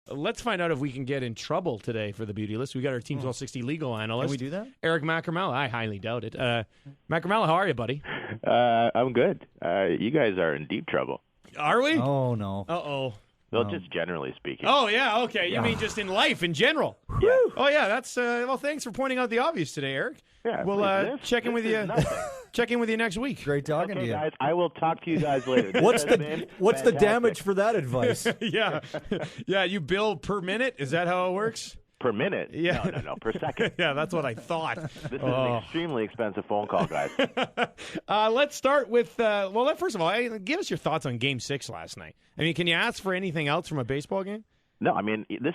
Let's find out if we can get in trouble today for the beauty list. We got our Team 1260 legal analyst. Can we do that? Eric Macramella. I highly doubt it. Macramella, how are you, buddy? I'm good. You guys are in deep trouble. Are we? Oh, no. Uh-oh. Well, just generally speaking. Oh, yeah, okay. You mean just in life, in general? Yeah. Oh, yeah, that's, well, thanks for pointing out the obvious today, Eric. Yeah, We'll check in with you. Check in with you next week. Great talking to Okay, you. guys, I will talk to you guys later. What's the damage for that advice? Yeah. Yeah, you bill per minute? Is that how it works? Per minute? Yeah. No, per second. Yeah, that's what I thought. This is an extremely expensive phone call, guys. Let's start with, first of all, give us your thoughts on Game 6 last night. I mean, can you ask for anything else from a baseball game? No, I mean, this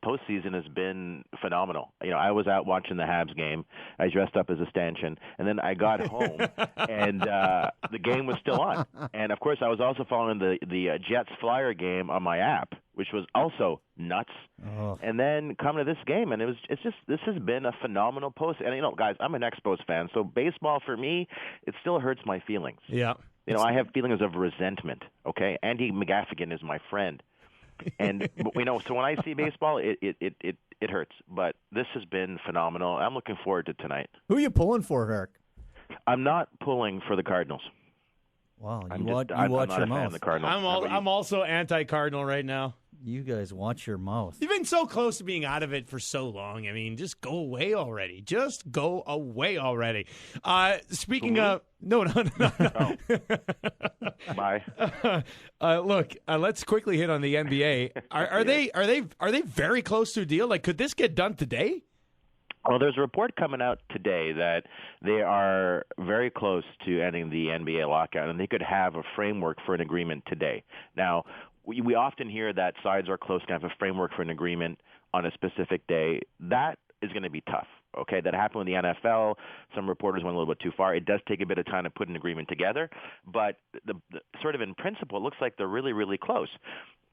postseason has been phenomenal. You know, I was out watching the Habs game. I dressed up as a stanchion, and then I got home, and the game was still on. And, of course, I was also following the Jets-Flyer game on my app, which was also nuts. Oh. And then come to this game, and this has been a phenomenal post. And, you know, guys, I'm an Expos fan, so baseball, for me, it still hurts my feelings. Yeah. You know, I have feelings of resentment, okay? Andy McGaffigan is my friend. And you know, so when I see baseball, it hurts. But this has been phenomenal. I'm looking forward to tonight. Who are you pulling for, Eric? I'm not pulling for the Cardinals. Wow, I'm watch not your a fan of mouth. the Cardinals. I'm also anti-Cardinal right now. You guys watch your mouth. You've been so close to being out of it for so long. I mean, just go away already. Just go away already. Speaking of no. Oh. Bye. Look, let's quickly hit on the NBA. Are they very close to a deal? Like, could this get done today? Well, there's a report coming out today that they are very close to ending the NBA lockout, and they could have a framework for an agreement today. Now, we often hear that sides are close to have a framework for an agreement on a specific day. That is going to be tough. Okay, that happened with the NFL. Some reporters went a little bit too far. It does take a bit of time to put an agreement together, but the sort of in principle, it looks like they're really, really close.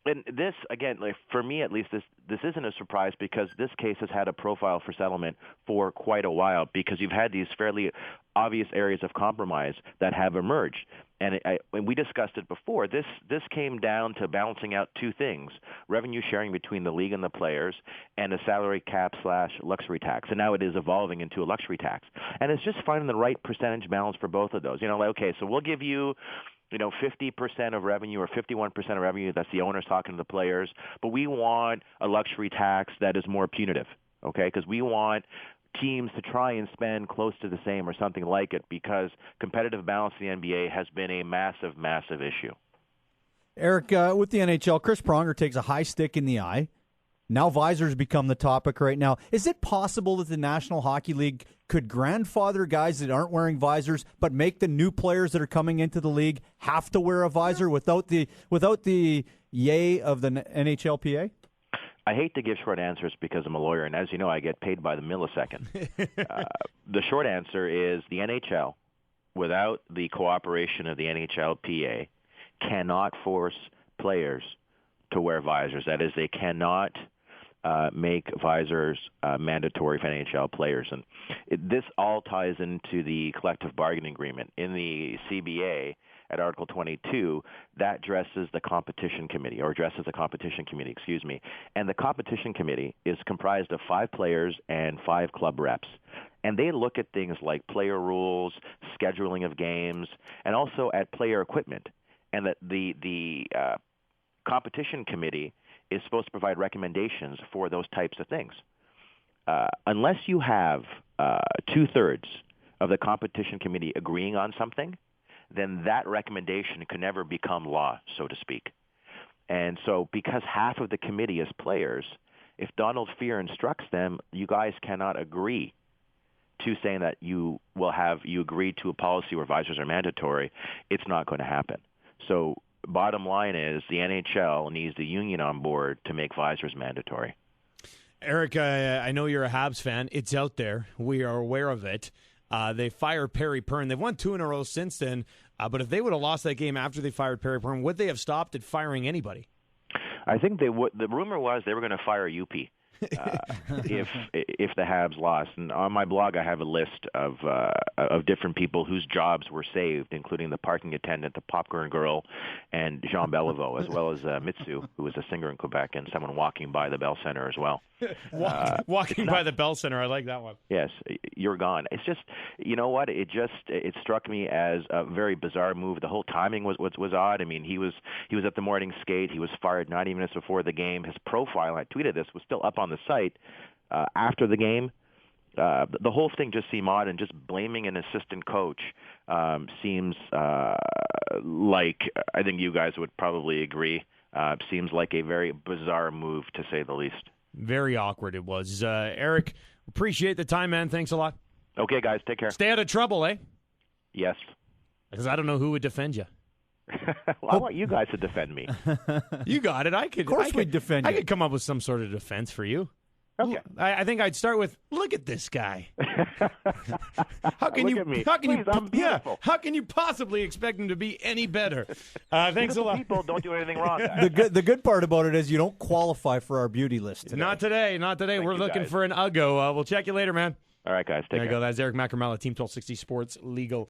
And this, again, like for me at least, this isn't a surprise because this case has had a profile for settlement for quite a while because you've had these fairly obvious areas of compromise that have emerged. And when we discussed it before, this came down to balancing out two things: revenue sharing between the league and the players, and a salary cap / luxury tax. And now it is evolving into a luxury tax. And it's just finding the right percentage balance for both of those. You know, like, okay, so we'll give you, 50% of revenue or 51% of revenue. That's the owners talking to the players. But we want a luxury tax that is more punitive, okay? Because we want teams to try and spend close to the same or something like it because competitive balance in the NBA has been a massive, massive issue. Eric, with the NHL, Chris Pronger takes a high stick in the eye. Now visors become the topic right now. Is it possible that the National Hockey League could grandfather guys that aren't wearing visors but make the new players that are coming into the league have to wear a visor without the yay of the NHLPA? I hate to give short answers because I'm a lawyer, and as you know, I get paid by the millisecond. The short answer is the NHL, without the cooperation of the NHLPA, cannot force players to wear visors. That is, they cannot make visors mandatory for NHL players. And this all ties into the collective bargaining agreement. In the CBA, at Article 22, that addresses the competition committee. And the competition committee is comprised of 5 players and 5 club reps. And they look at things like player rules, scheduling of games, and also at player equipment. And that the competition committee is supposed to provide recommendations for those types of things. Unless you have 2/3 of the competition committee agreeing on something, then that recommendation can never become law, so to speak. And so because half of the committee is players, if Donald Fear instructs them, you guys cannot agree to saying that you agree to a policy where visors are mandatory. It's not going to happen. So bottom line is the NHL needs the union on board to make visors mandatory. Eric, I know you're a Habs fan. It's out there. We are aware of it. They fired Perry Pern. They've won 2 in a row since then. But if they would have lost that game after they fired Perry Pern, would they have stopped at firing anybody? I think they would. The rumor was they were going to fire UP. if the Habs lost. And on my blog, I have a list of different people whose jobs were saved, including the parking attendant, the popcorn girl, and Jean Beliveau, as well as Mitsu, who was a singer in Quebec, and someone walking by the Bell Center as well. Walking by the Bell Center, I like that one. Yes, you're gone. It's just, you know what? It struck me as a very bizarre move. The whole timing was odd. I mean, he was at the morning skate. He was fired 90 minutes before the game. His profile, and I tweeted this, was still up on the site after the game. The whole thing just seemed odd, and just blaming an assistant coach seems like, I think you guys would probably agree, seems like a very bizarre move, to say the least. Very awkward it was. Eric, appreciate the time, man. Thanks a lot. Okay, guys, take care. Stay out of trouble, eh? Yes. Because I don't know who would defend you. Well, I want you guys to defend me. You got it. Of course we'd defend you. I could come up with some sort of defense for you. Okay. I think I'd start with, look at this guy. How can Look you? at me. How can Please, you? I'm beautiful. How can you possibly expect him to be any better? Thanks a lot. People don't do anything wrong, guys. The good part about it is you don't qualify for our beauty list today. Not today. We're looking for an Uggo. We'll check you later, man. All right, guys, take care. There you go. That's Eric Macramella, Team 1260 Sports Legal.